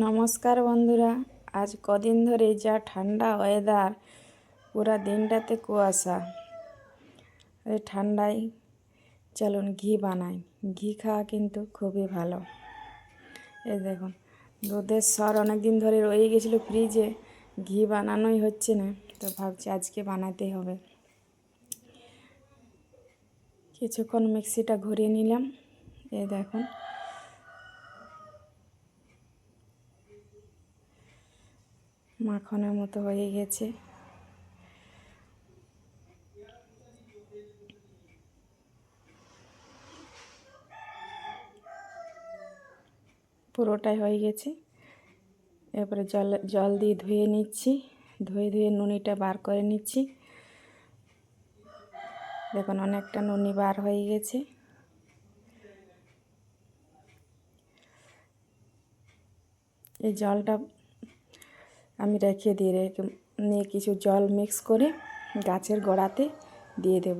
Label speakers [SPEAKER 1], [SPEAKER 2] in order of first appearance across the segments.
[SPEAKER 1] নমস্কার বন্ধুরা, আজ কদিন ধরে যা ঠান্ডা ওয়েদার, পুরা দিনটাতে কুয়াশা। এই ঠান্ডায় চলুন ঘি বানাই। ঘি খাওয়া কিন্তু খুবই ভালো। এই দেখুন, দুধের স্বর অনেক দিন ধরে রয়ে গেছিলো ফ্রিজে, ঘি বানানোই হচ্ছে না, তো ভাবছি আজকে বানাতেই হবে। কিছুক্ষণ মিক্সিটা ঘুরিয়ে নিলাম। এই দেখুন, মাখনের মতো হয়ে গেছে। পুরোটাই হয়ে গেছে। এরপরে জল দিয়ে ধুয়ে নিচ্ছি। ধুয়ে নুনিটা বার করে নিচ্ছি। দেখুন, অনেকটা নুনি বার হয়ে গেছে। এই জলটা আমি রেখে নিয়ে কিছু জল মিক্স করে গাছের গোড়াতে দিয়ে দেব।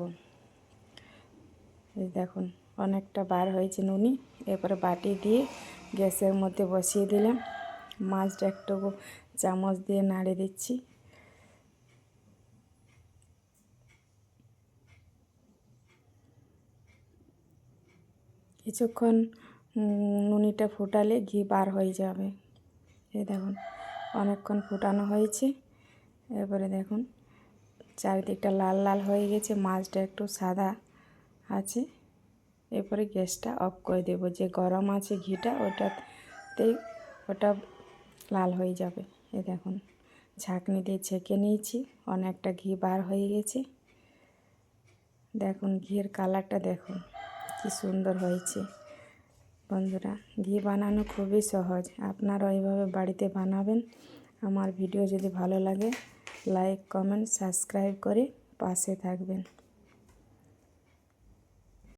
[SPEAKER 1] এই দেখুন, অনেকটা বার হয়েছে নুনি। এরপরে বাটি দিয়ে গ্যাসের মধ্যে বসিয়ে দিলাম। মাছটা একটু চামচ দিয়ে নাড়ে দিচ্ছি। কিছুক্ষণ নুনিটা ফুটালে ঘি বার হয়ে যাবে। এই দেখুন, অনেকক্ষণ ফুটানো হয়েছে। এরপরে দেখুন, চারিদিকটা লাল লাল হয়ে গেছে, মাছটা একটু সাদা আছে। এরপরে গ্যাসটা অফ করে দেব। যে গরম আছে ঘিটা, ওটা লাল হয়ে যাবে। এই দেখুন, ছাঁকনি দিয়ে ছেঁকে নিয়েছি। অনেকটা ঘি বার হয়ে গেছে। দেখুন, ঘিয়ের কালারটা দেখুন কি সুন্দর হয়েছে। বন্ধুরা, ঘি বানানো খুবই সহজ, আপনারা এইভাবে বাড়িতে বানাবেন। আমার ভিডিও যদি ভালো লাগে, লাইক, কমেন্ট, সাবস্ক্রাইব করে পাশে থাকবেন।